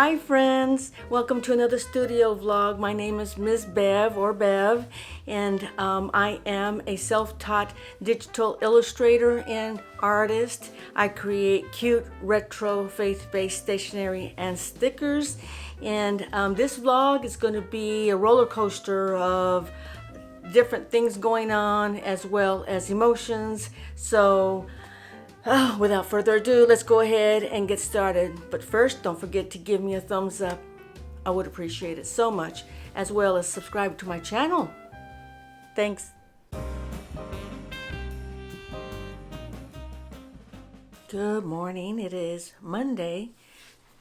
Hi friends, welcome to another studio vlog. My name is MzzBev or Bev, and I am a self-taught digital illustrator and artist. I create cute retro faith-based stationery and stickers, and this vlog is going to be a roller coaster of different things going on as well as emotions. So without further ado, let's go ahead and get started. But first, don't forget to give me a thumbs up. I would appreciate it so much, as well as subscribe to my channel. Thanks. Good morning. It is Monday,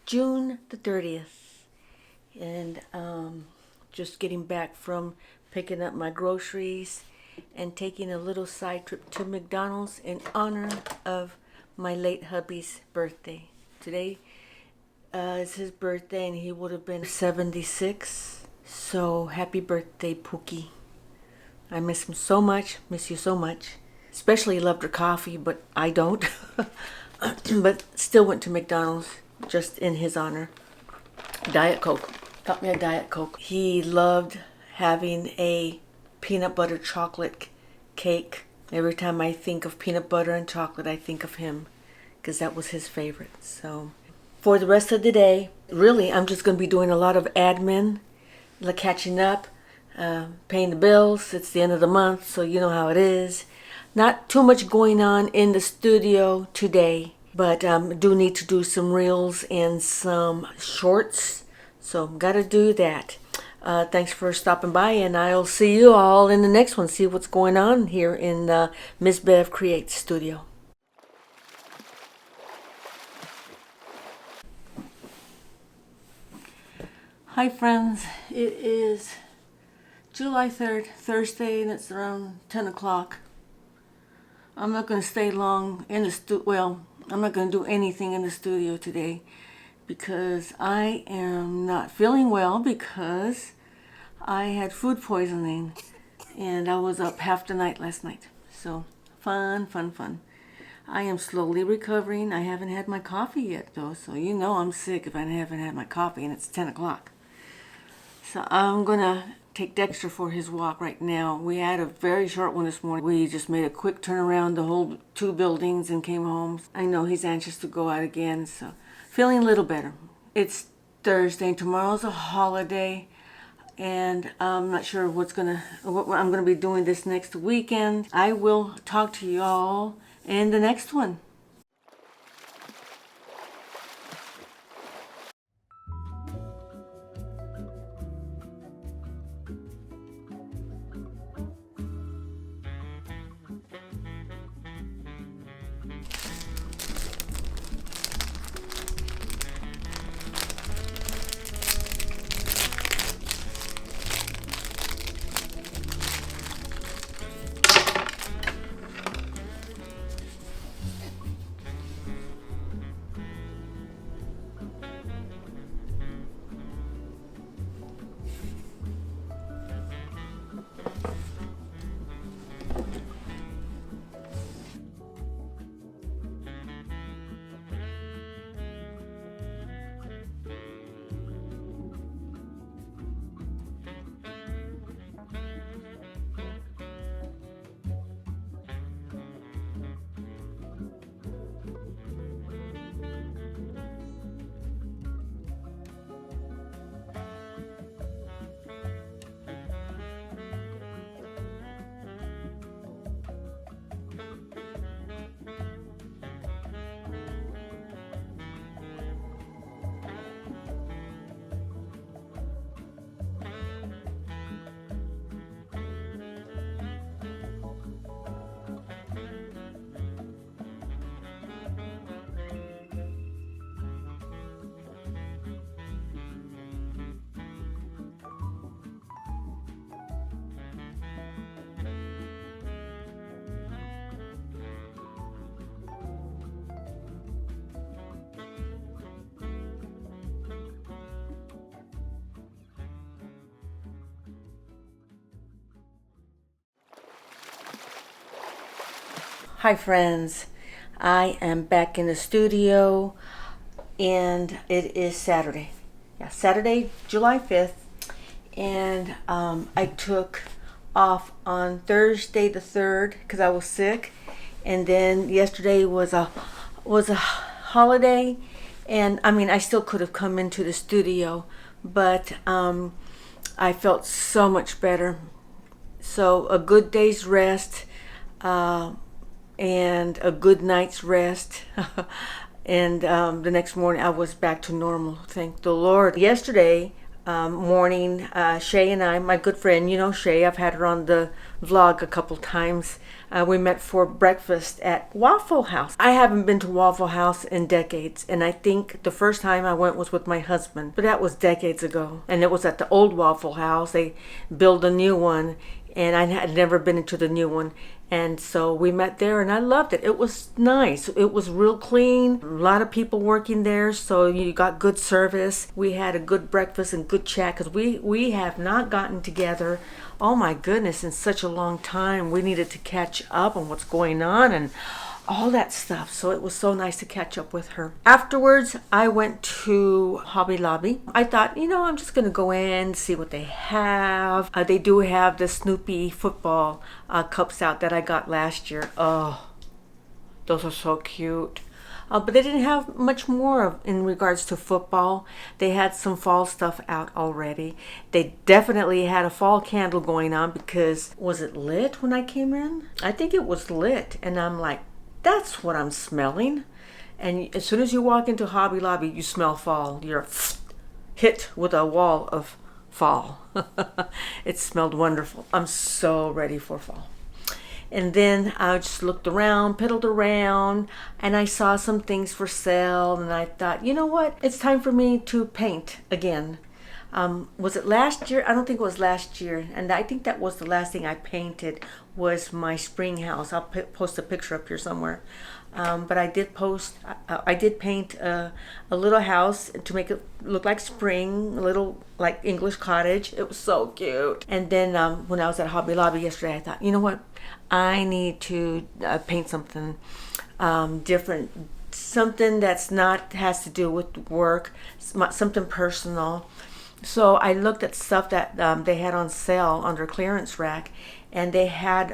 June the 30th, and just getting back from picking up my groceries and taking a little side trip to McDonald's in honor of my late hubby's birthday. Today is his birthday, and he would have been 76. So happy birthday, Pookie. I miss him so much, miss you so much. Especially loved her coffee, but I don't. But still went to McDonald's just in his honor. Diet Coke. Got me a Diet Coke. He loved having a peanut butter chocolate cake. Every time I think of peanut butter and chocolate, I think of him, because that was his favorite. So for the rest of the day, really, I'm just going to be doing a lot of admin, like catching up, paying the bills. It's the end of the month, so you know how it is. Not too much going on in the studio today, but do need to do some reels and some shorts, so gotta do that. Thanks for stopping by, and I'll see you all in the next one. See what's going on here in MzzBev studio. Hi friends, it is July 3rd, Thursday, and it's around 10 o'clock. I'm not going to stay long in the I'm not going to do anything in the studio today because I am not feeling well, because I had food poisoning and I was up half the night last night. So fun. I am slowly recovering. I haven't had my coffee yet though, so you know I'm sick if I haven't had my coffee and it's 10 o'clock. So I'm gonna take Dexter for his walk right now. We had a very short one this morning. We just made a quick turn around the whole 2 buildings and came home. I know he's anxious to go out again, so feeling a little better. It's Thursday and tomorrow's a holiday, and I'm not sure what I'm gonna be doing this next weekend. I will talk to you all in the next one. Hi friends, I am back in the studio and it is Saturday. Yeah, Saturday, July 5th. And I took off on Thursday the 3rd because I was sick. And then yesterday was a holiday. And I mean, I still could have come into the studio, but I felt so much better. So a good day's rest and a good night's rest. And the next morning I was back to normal, thank the Lord. Yesterday morning, Shay and I, my good friend, you know Shay, I've had her on the vlog a couple times. We met for breakfast at Waffle House. I haven't been to Waffle House in decades, and I think the first time I went was with my husband, but that was decades ago. And it was at the old Waffle House. They built a new one, and I had never been into the new one. And so we met there, and I loved it. It was nice. It was real clean. A lot of people working there, so you got good service. We had a good breakfast and good chat because we have not gotten together, oh my goodness, in such a long time. We needed to catch up on what's going on and all that stuff. So it was so nice to catch up with her. Afterwards, I went to Hobby Lobby. I thought, you know, I'm just going to go in, see what they have. They do have the Snoopy football cups out that I got last year. Oh, those are so cute. But they didn't have much more in regards to football. They had some fall stuff out already. They definitely had a fall candle going on because, was it lit when I came in? I think it was lit. And I'm like, that's what I'm smelling. And as soon as you walk into Hobby Lobby, you smell fall. You're hit with a wall of fall. It smelled wonderful. I'm so ready for fall. And then I just looked around, piddled around, and I saw some things for sale. And I thought, you know what? It's time for me to paint again. Was it last year? I don't think it was last year. And I think that was the last thing I painted was my spring house. I'll post a picture up here somewhere. But I did paint a little house to make it look like spring, a little like English cottage. It was so cute. And then when I was at Hobby Lobby yesterday, I thought, you know what? I need to paint something different, something that's not has to do with work, something personal. So I looked at stuff that they had on sale under clearance rack, and they had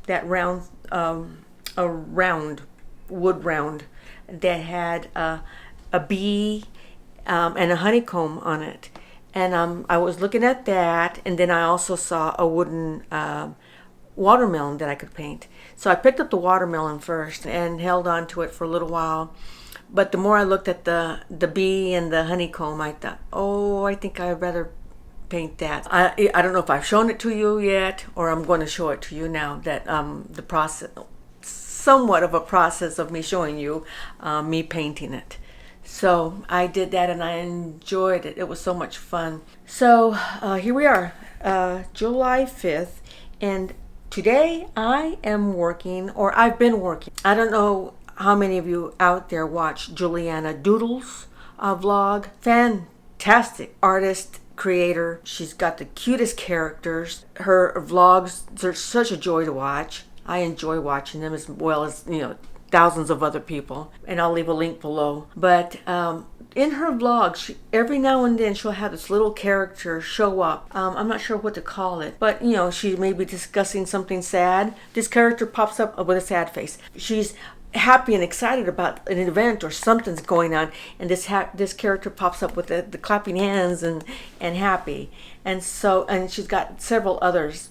that round, a round wood round that had a bee and a honeycomb on it. And I was looking at that, and then I also saw a wooden watermelon that I could paint. So I picked up the watermelon first and held on to it for a little while. But the more I looked at the bee and the honeycomb, I thought, oh, I think I'd rather paint that. I don't know if I've shown it to you yet, or I'm going to show it to you now, that the process, somewhat of a process of me showing you me painting it. So I did that and I enjoyed it. It was so much fun. So here we are, July 5th, and today I am working, or I've been working. I don't know how many of you out there watch Julianne Doodles vlog. Fantastic artist, creator. She's got the cutest characters. Her vlogs, they're such a joy to watch. I enjoy watching them as well as, you know, thousands of other people. And I'll leave a link below. But in her vlogs, every now and then she'll have this little character show up. I'm not sure what to call it, but you know, she may be discussing something sad. This character pops up with a sad face. She's happy and excited about an event or something's going on, and this character pops up with the clapping hands and happy. And so, and she's got several others.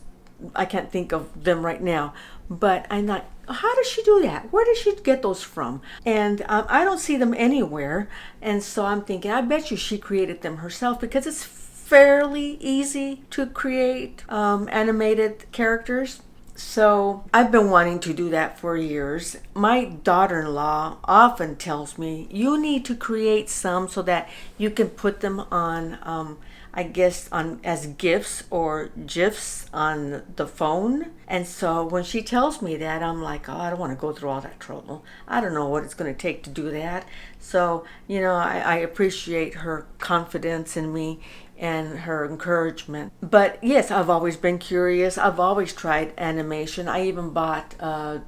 I can't think of them right now, but I'm like, how does she do that? Where does she get those from? And I don't see them anywhere. And so I'm thinking, I bet you she created them herself, because it's fairly easy to create animated characters. So I've been wanting to do that for years. My daughter-in-law often tells me, you need to create some so that you can put them on, I guess, on as GIFs or GIFs on the phone. And so when she tells me that, I'm like, oh, I don't want to go through all that trouble. I don't know what it's going to take to do that. So, you know, I appreciate her confidence in me and her encouragement. But yes, I've always been curious. I've always tried animation. I even bought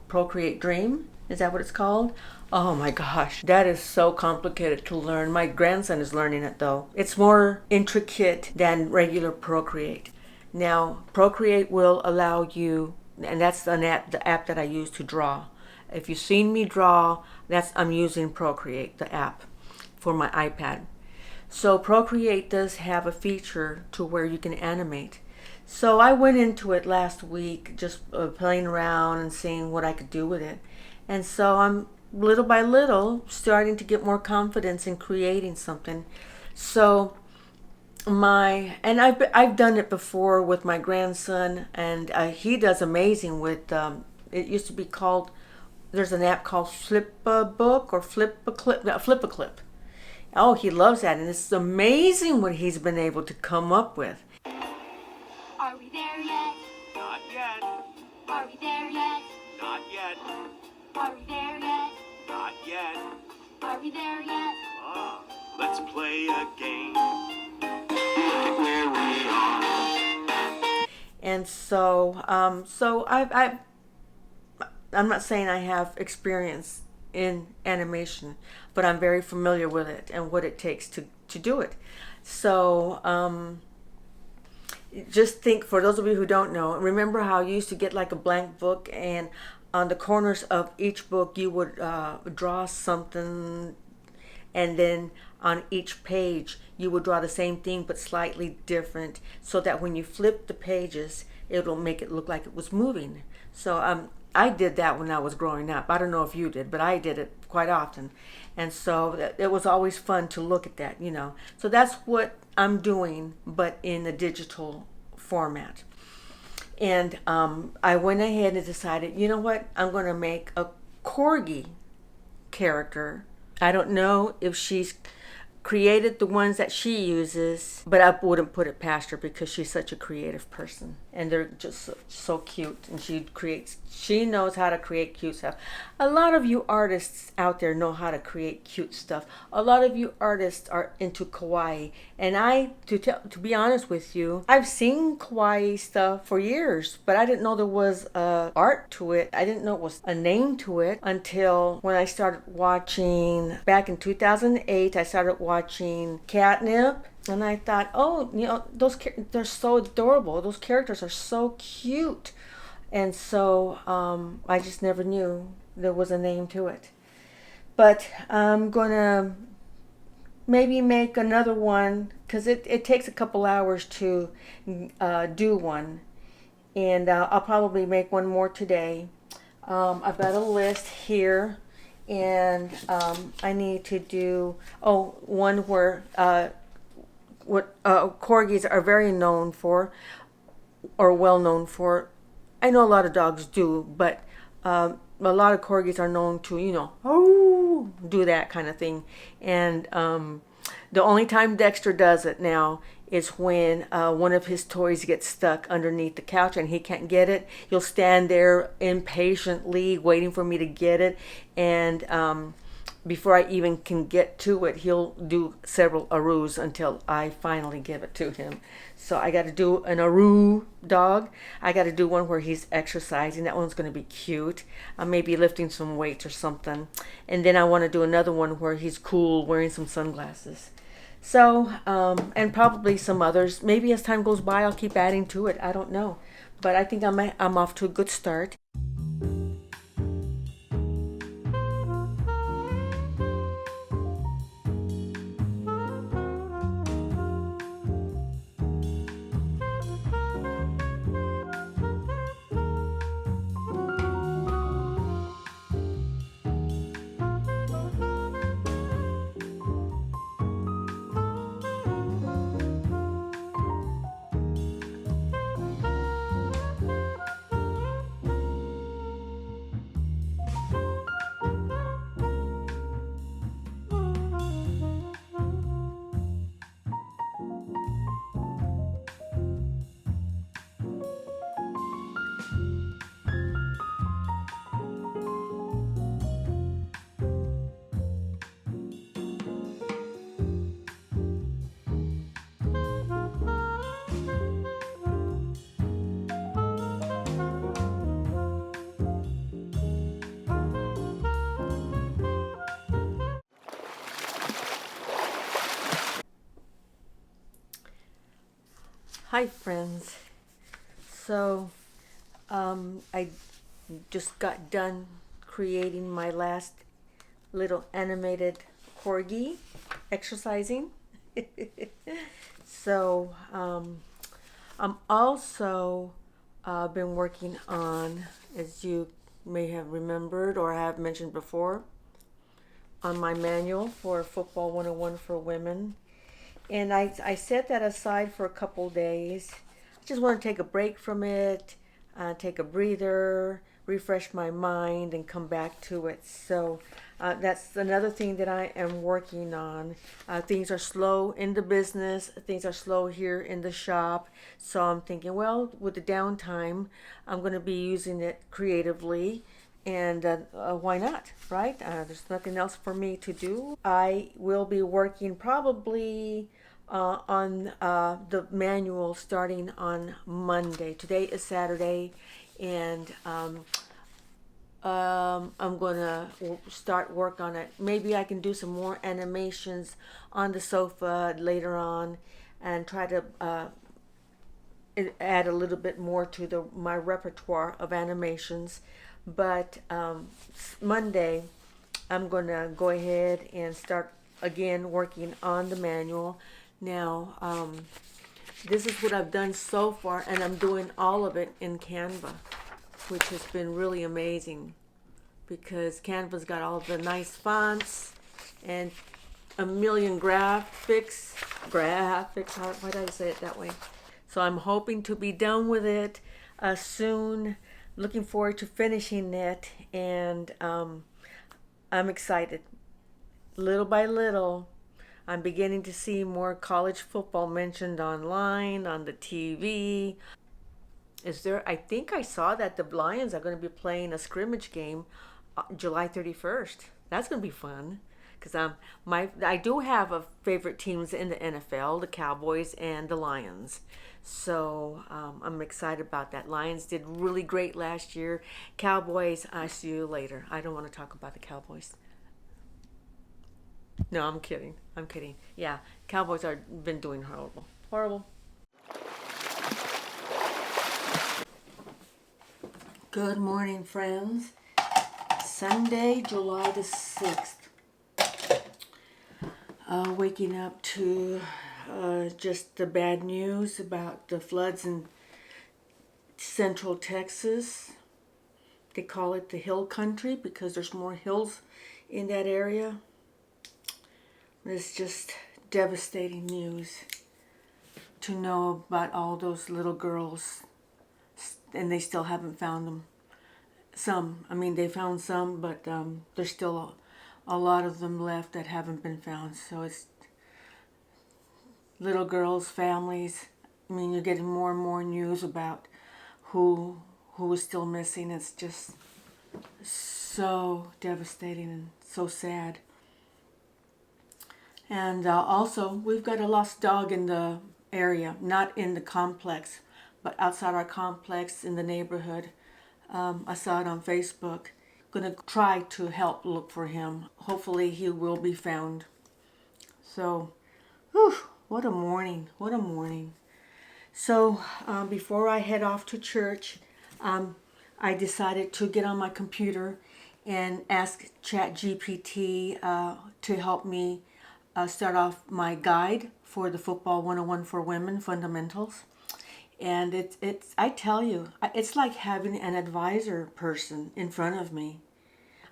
Procreate Dream. Is that what it's called? Oh my gosh, that is so complicated to learn. My grandson is learning it though. It's more intricate than regular Procreate. Now, Procreate will allow you, and that's the app that I use to draw. If you've seen me draw, I'm using Procreate, the app, for my iPad. So Procreate does have a feature to where you can animate. So I went into it last week just playing around and seeing what I could do with it. And so I'm little by little starting to get more confidence in creating something. So I've done it before with my grandson, and he does amazing with it used to be called, there's an app called Flipabook or FlipaClip. Oh, he loves that, and it's amazing what he's been able to come up with. Are we there yet? Not yet. Are we there yet? Not yet. Are we there yet? Not yet. Are we there yet? Let's play a game. Look where we are. And so, I'm not saying I have experience in animation, but I'm very familiar with it and what it takes to do it. So, just think, for those of you who don't know, remember how you used to get like a blank book, and on the corners of each book you would draw something, and then on each page you would draw the same thing but slightly different, so that when you flip the pages it'll make it look like it was moving. So I did that when I was growing up. I don't know if you did, but I did it quite often. And so it was always fun to look at that, you know. So that's what I'm doing, but in a digital format. And I went ahead and decided, you know what, I'm going to make a corgi character. I don't know if she's created the ones that she uses, but I wouldn't put it past her because she's such a creative person, and they're just so cute, and she knows how to create cute stuff. A lot of you artists out there know how to create cute stuff. A lot of you artists are into kawaii, and to be honest with you, I've seen kawaii stuff for years, but I didn't know there was art to it. I didn't know it was a name to it until when I started watching back in 2008. I started watching Catnip, and I thought, oh, you know, they're so adorable. Those characters are so cute. And so I just never knew there was a name to it. But I'm gonna maybe make another one, because it takes a couple hours to do one, and I'll probably make one more today. I've got a list here, and I need to do one where what corgis are very known for, or well known for. I know a lot of dogs do, but a lot of corgis are known to, you know, oh, do that kind of thing. And the only time Dexter does it now is when one of his toys gets stuck underneath the couch and he can't get it. He'll stand there impatiently waiting for me to get it, and before I even can get to it, he'll do several aroos until I finally give it to him. So I got to do an aroo dog. I got to do one where he's exercising. That one's going to be cute. Maybe lifting some weights or something. And then I want to do another one where he's cool, wearing some sunglasses. So, and probably some others. Maybe as time goes by, I'll keep adding to it. I don't know. But I think I'm off to a good start. Hi friends. So I just got done creating my last little animated corgi exercising. So I'm also been working on, as you may have remembered or have mentioned before, on my manual for Football 101 for Women. And I set that aside for a couple days. I just want to take a break from it, take a breather, refresh my mind, and come back to it. So that's another thing that I am working on. Things are slow in the business. Things are slow here in the shop. So I'm thinking, well, with the downtime, I'm going to be using it creatively. And why not, right? There's nothing else for me to do. I will be working probably on the manual starting on Monday. Today is Saturday, and I'm gonna start work on it. Maybe I can do some more animations on the sofa later on, and try to add a little bit more to my repertoire of animations. But Monday, I'm going to go ahead and start again working on the manual. Now, this is what I've done so far, and I'm doing all of it in Canva, which has been really amazing because Canva's got all the nice fonts and a million graphics. Why did I say it that way? So I'm hoping to be done with it soon. Looking forward to finishing it, and I'm excited. Little by little, I'm beginning to see more college football mentioned online, on the TV. I think I saw that the Lions are going to be playing a scrimmage game July 31st. That's going to be fun. Because I do have a favorite teams in the NFL, the Cowboys and the Lions. So I'm excited about that. Lions did really great last year. Cowboys, I see you later. I don't want to talk about the Cowboys. No, I'm kidding. Yeah, Cowboys are been doing horrible. Good morning, friends. Sunday, July the 6th. Waking up to just the bad news about the floods in central Texas. They call it the hill country because there's more hills in that area. It's just devastating news to know about all those little girls, and they still haven't found them. They found some, but there's still a lot of them left that haven't been found. So it's little girls, families. You're getting more and more news about who is still missing. It's just so devastating and so sad. And also, we've got a lost dog in the area, not in the complex, but outside our complex in the neighborhood. I saw it on Facebook. Gonna try to help look for him. Hopefully he will be found. So, whew, what a morning. So before I head off to church, I decided to get on my computer and ask ChatGPT to help me start off my guide for the Football 101 for Women Fundamentals. And I tell you, it's like having an advisor person in front of me.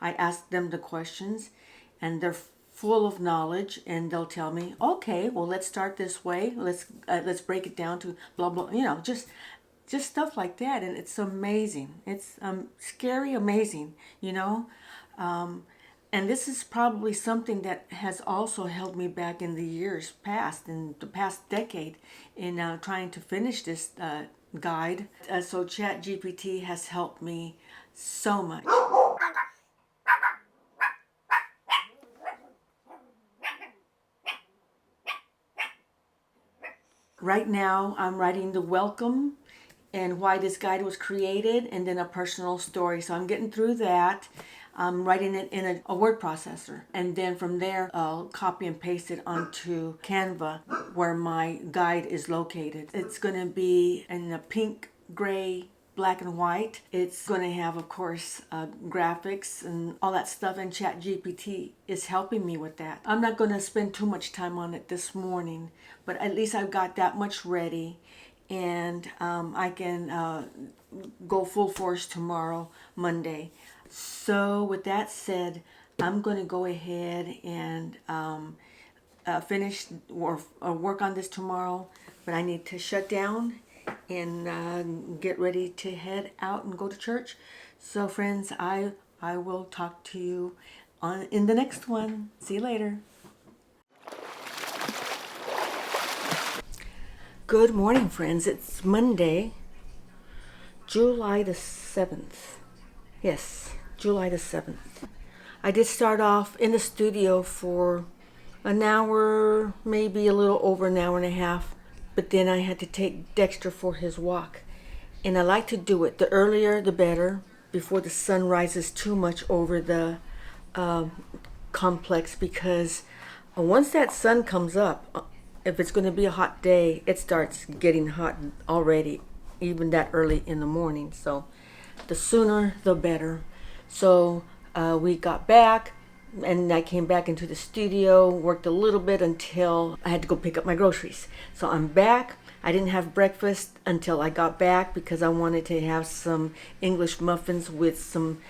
I ask them the questions, and they're full of knowledge, and they'll tell me, okay, well, let's start this way. Let's break it down to blah blah. Just stuff like that, and it's amazing. It's scary, amazing. And this is probably something that has also held me back in the years past, in the past decade, in trying to finish this guide. So ChatGPT has helped me so much. Right now, I'm writing the welcome and why this guide was created, and then a personal story. So I'm getting through that. I'm writing it in a word processor, and then from there I'll copy and paste it onto Canva where my guide is located. It's going to be in a pink, gray, black and white. It's going to have, of course, graphics and all that stuff, and ChatGPT is helping me with that. I'm not going to spend too much time on it this morning, but at least I've got that much ready, and I can go full force tomorrow, Monday. So with that said, I'm going to go ahead and finish or work on this tomorrow, but I need to shut down and get ready to head out and go to church. So friends, I will talk to you in the next one. See you later. Good morning, friends. It's Monday, July the 7th. Yes, July the 7th. I did start off in the studio for an hour, maybe a little over an hour and a half, but then I had to take Dexter for his walk. And I like to do it the earlier the better, before the sun rises too much over the complex, because once that sun comes up, if it's going to be a hot day, it starts getting hot already, even that early in the morning. So the sooner the better. So we got back, and I came back into the studio, worked a little bit until I had to go pick up my groceries. So I'm back. I didn't have breakfast until I got back because I wanted to have some English muffins with some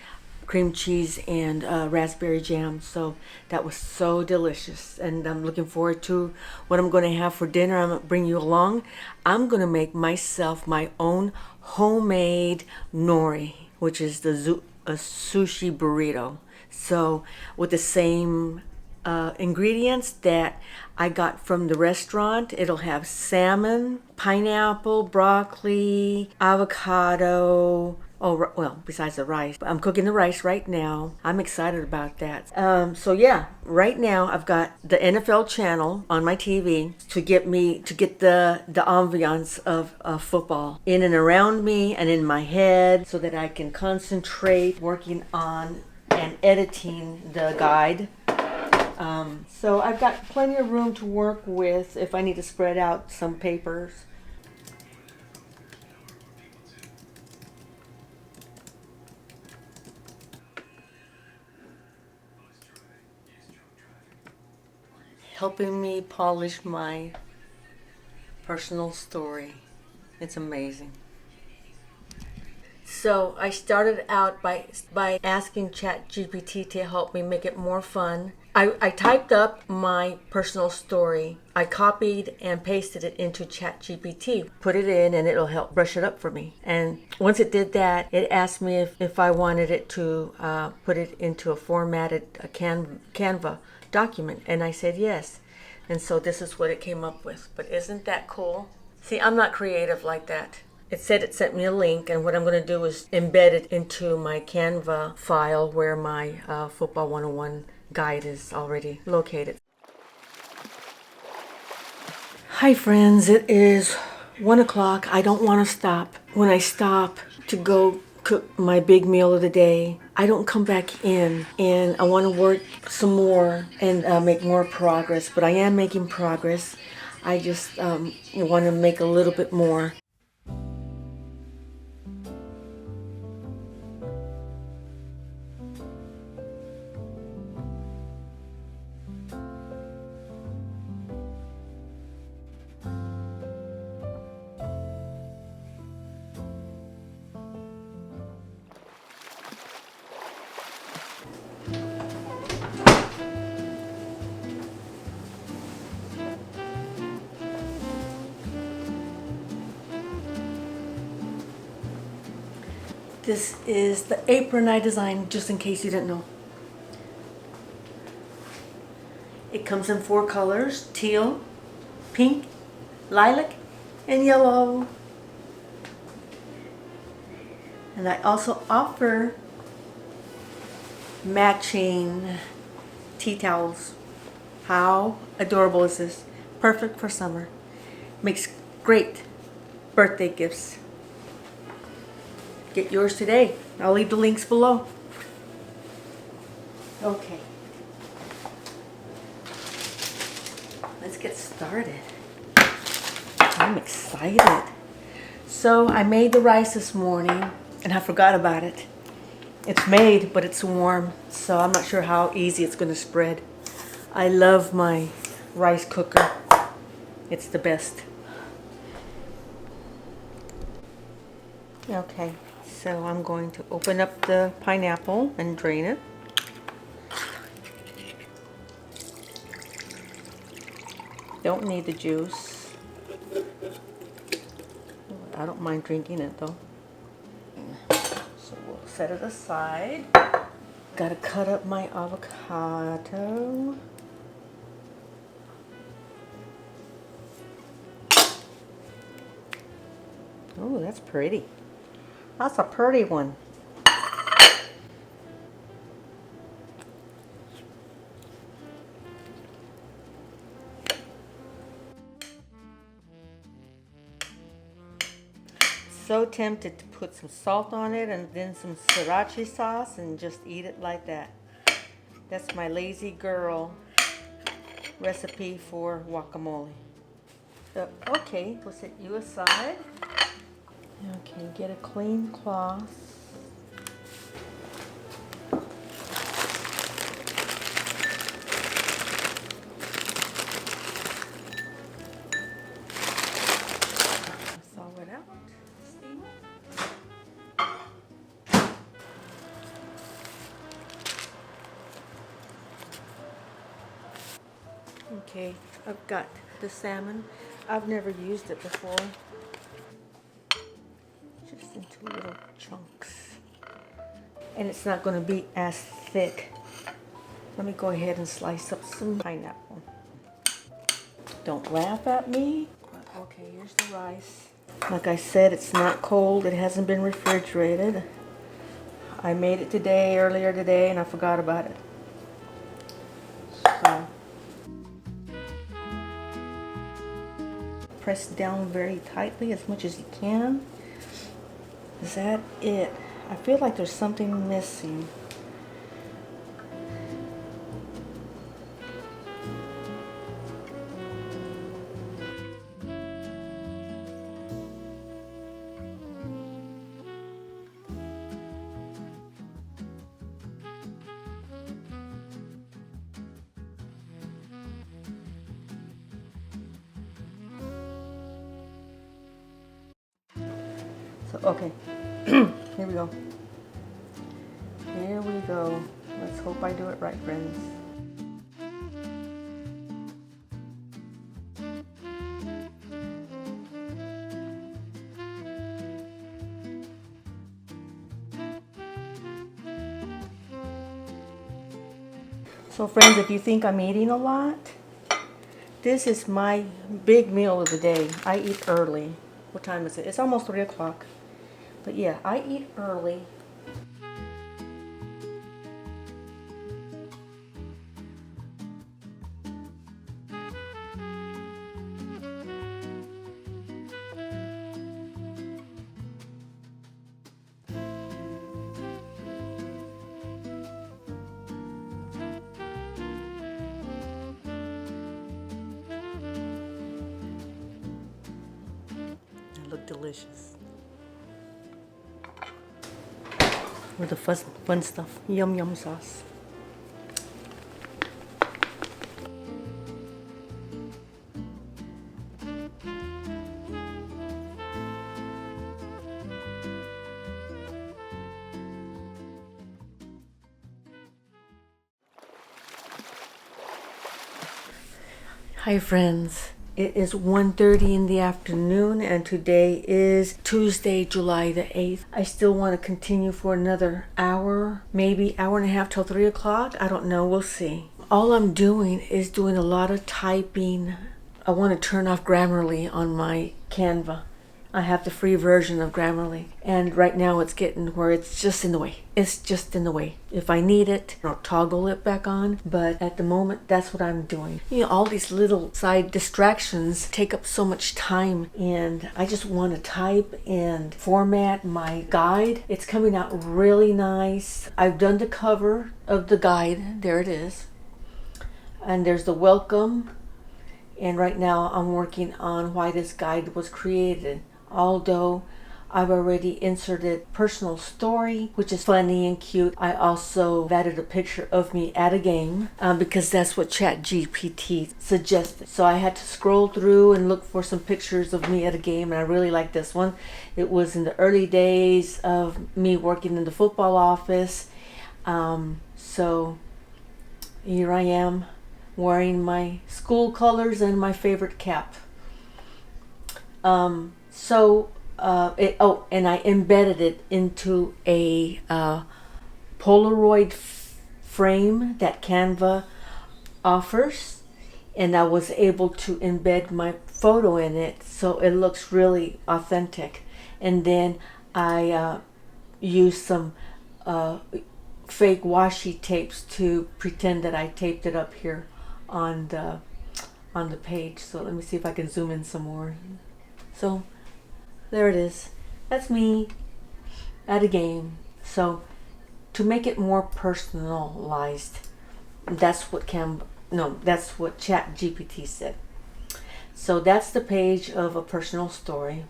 cream cheese and raspberry jam. So that was so delicious, and I'm looking forward to what I'm going to have for dinner. I'm going to bring you along. I'm going to make myself my own homemade nori, which is a sushi burrito. So with the same ingredients that I got from the restaurant, it'll have salmon, pineapple, broccoli, avocado. Oh, well, besides the rice. I'm cooking the rice right now. I'm excited about that. So yeah, right now I've got the NFL channel on my TV to get the ambiance of football in and around me and in my head, so that I can concentrate working on and editing the guide. So I've got plenty of room to work with if I need to spread out some papers. Helping me polish my personal story. It's amazing. So I started out by asking ChatGPT to help me make it more fun. I typed up my personal story. I copied and pasted it into ChatGPT, put it in, and it'll help brush it up for me. And once it did that, it asked me if I wanted it to put it into a formatted Canva document, and I said yes. And so this is what it came up with. But isn't that cool? See, I'm not creative like that. It said it sent me a link, and what I'm going to do is embed it into my Canva file where my Football 101 guide is already located. Hi friends, it is 1 o'clock. I don't want to stop. When I stop to go cook my big meal of the day, I don't come back in, and I want to work some more and make more progress, but I am making progress. I just want to make a little bit more. This is the apron I designed, just in case you didn't know. It comes in 4 colors: teal, pink, lilac, and yellow. And I also offer matching tea towels. How adorable is this? Perfect for summer. Makes great birthday gifts. Get yours today. I'll leave the links below. Okay. Let's get started. I'm excited. So I made the rice this morning and I forgot about it. It's made, but it's warm, so I'm not sure how easy it's going to spread. I love my rice cooker. It's the best. Okay, so I'm going to open up the pineapple and drain it. Don't need the juice. I don't mind drinking it though. So we'll set it aside. Gotta cut up my avocado. Oh, that's pretty. That's a pretty one. So tempted to put some salt on it and then some sriracha sauce and just eat it like that. That's my lazy girl recipe for guacamole. So, okay, we'll set you aside. Okay, get a clean cloth. Thaw it out. Steam it. Okay, I've got the salmon. I've never used it before. Just into little chunks. And it's not going to be as thick. Let me go ahead and slice up some pineapple. Don't laugh at me. Okay, here's the rice. Like I said, it's not cold. It hasn't been refrigerated. I made it today, earlier today, and I forgot about it. So, press down very tightly as much as you can. Is that it? I feel like there's something missing. So, okay, here we go. Here we go. Let's hope I do it right, friends. So friends, if you think I'm eating a lot, this is my big meal of the day. I eat early. What time is it? It's almost 3 o'clock. But yeah, I eat early. They look delicious. With the fun stuff. Yum yum sauce. Hi friends. It is 1:30 in the afternoon and today is Tuesday, July the 8th. I still want to continue for another hour, maybe hour and a half till 3 o'clock. I don't know, we'll see. All I'm doing is doing a lot of typing. I want to turn off Grammarly on my Canva. I have the free version of Grammarly, and right now it's getting where it's just in the way. It's just in the way. If I need it, I'll toggle it back on, but at the moment, that's what I'm doing. You know, all these little side distractions take up so much time, and I just want to type and format my guide. It's coming out really nice. I've done the cover of the guide. There it is. And there's the welcome. And right now I'm working on why this guide was created. Although I've already inserted personal story, which is funny and cute. I also added a picture of me at a game because that's what ChatGPT suggested. So I had to scroll through and look for some pictures of me at a game, and I really like this one. It was in the early days of me working in the football office. So here I am wearing my school colors and my favorite cap. And I embedded it into a Polaroid frame that Canva offers, and I was able to embed my photo in it so it looks really authentic. And then I used some fake washi tapes to pretend that I taped it up here on the page. So let me see if I can zoom in some more. So there it is. That's me at a game. So to make it more personalized, that's what ChatGPT said. So that's the page of a personal story.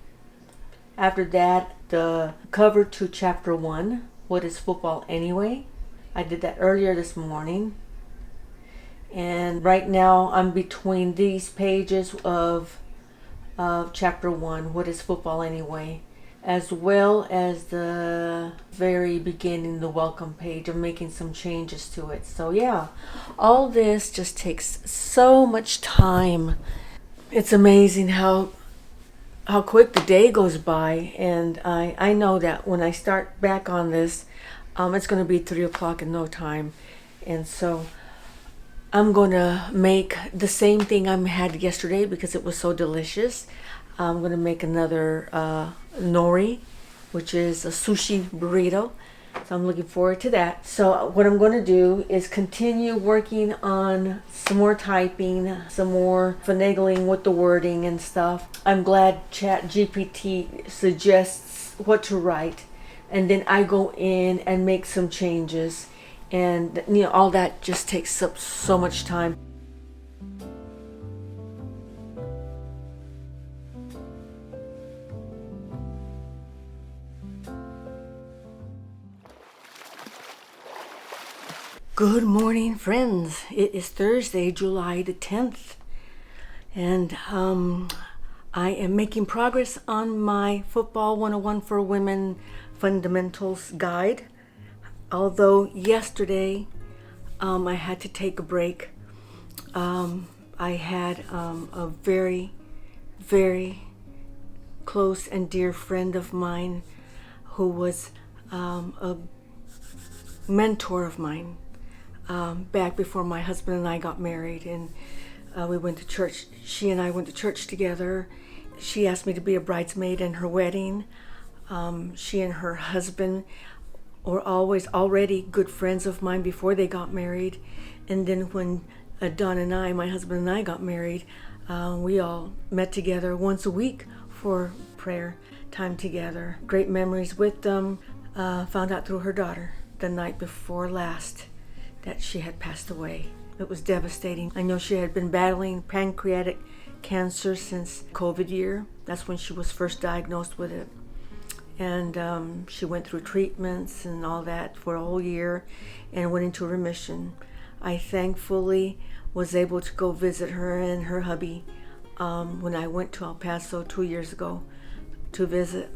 After that, the cover to chapter 1, What is Football Anyway? I did that earlier this morning. And right now I'm between these pages of chapter 1, What is Football Anyway? As well as the very beginning, the welcome page. I'm making some changes to it. So yeah, all this just takes so much time. It's amazing how quick the day goes by, and I know that when I start back on this, it's going to be 3 o'clock in no time. And so I'm going to make the same thing I had yesterday because it was so delicious. I'm going to make another Nori, which is a sushi burrito. So I'm looking forward to that. So what I'm going to do is continue working on some more typing, some more finagling with the wording and stuff. I'm glad ChatGPT suggests what to write, and then I go in and make some changes. And you know, all that just takes up so much time. Good morning, friends. It is Thursday, July the 10th, and I am making progress on my Football 101 for Women Fundamentals guide. Although yesterday I had to take a break. I had a very, very close and dear friend of mine who was a mentor of mine back before my husband and I got married, and we went to church. She and I went to church together. She asked me to be a bridesmaid in her wedding. She and her husband were always already good friends of mine before they got married. And then when Don and I, my husband and I, got married, we all met together once a week for prayer time together. Great memories with them. Found out through her daughter the night before last that she had passed away. It was devastating. I know she had been battling pancreatic cancer since COVID year. That's when she was first diagnosed with it. And she went through treatments and all that for a whole year and went into remission. I thankfully was able to go visit her and her hubby when I went to El Paso 2 years ago to visit.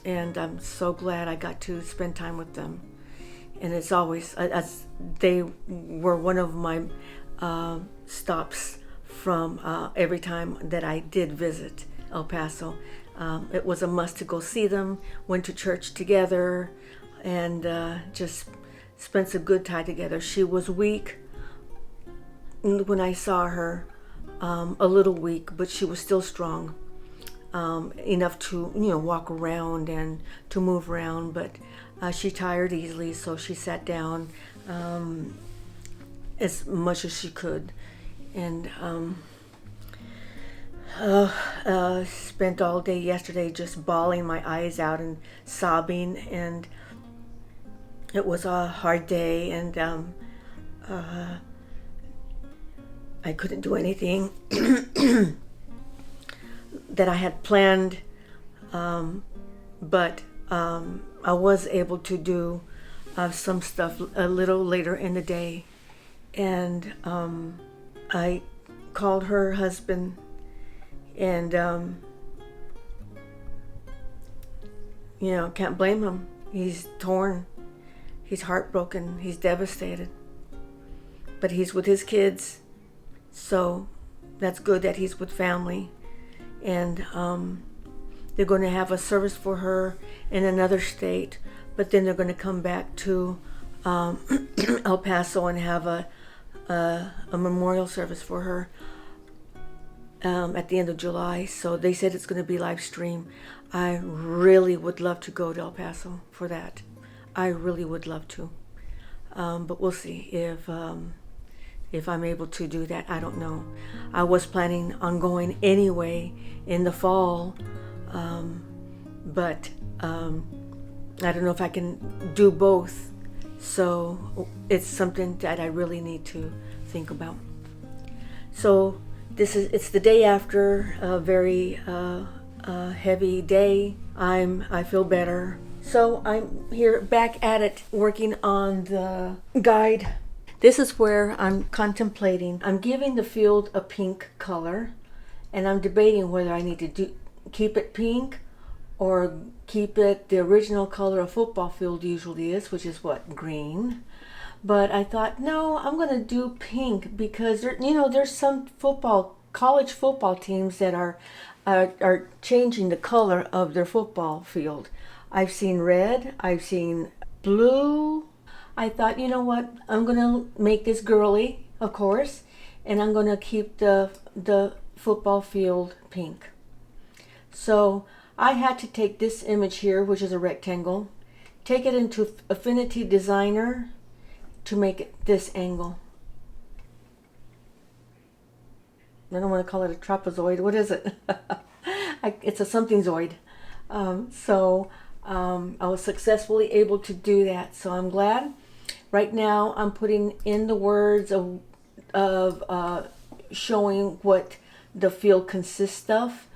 And I'm so glad I got to spend time with them. And it's always, they were one of my stops from every time that I did visit El Paso. It was a must to go see them, went to church together, and just spent some good time together. She was weak when I saw her, a little weak, but she was still strong. enough to, walk around and to move around, but she tired easily, so she sat down as much as she could. And spent all day yesterday just bawling my eyes out and sobbing, and it was a hard day, and I couldn't do anything that I had planned, but I was able to do some stuff a little later in the day. And I called her husband, and can't blame him. He's torn, he's heartbroken, he's devastated, but he's with his kids, so that's good that he's with family. And they're going to have a service for her in another state, but then they're going to come back to El Paso and have a memorial service for her at the end of July. So they said it's going to be live stream. I really would love to go to El Paso for that. I really would love to, but we'll see if I'm able to do that. I don't know. I was planning on going anyway in the fall, but I don't know if I can do both. So it's something that I really need to think about. So it's the day after a very heavy day. I feel better. So I'm here back at it, working on the guide. This is where I'm contemplating. I'm giving the field a pink color, and I'm debating whether I need to keep it pink or keep it the original color a football field usually is, which is what, green. But I thought, no, I'm going to do pink because there's some college football teams that are changing the color of their football field. I've seen red, I've seen blue. I thought, you know what, I'm going to make this girly, of course, and I'm going to keep the football field pink. So I had to take this image here, which is a rectangle, take it into Affinity Designer to make it this angle. I don't want to call it a trapezoid. What is it? It's a somethingzoid. I was successfully able to do that, so I'm glad. Right now I'm putting in the words of showing what the field consists of.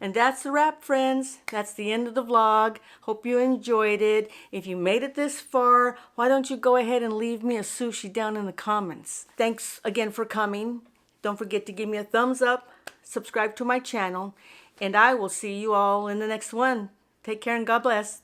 And that's the wrap, friends. That's the end of the vlog. Hope you enjoyed it. If you made it this far, why don't you go ahead and leave me a sushi down in the comments. Thanks again for coming. Don't forget to give me a thumbs up, subscribe to my channel, and I will see you all in the next one. Take care and God bless.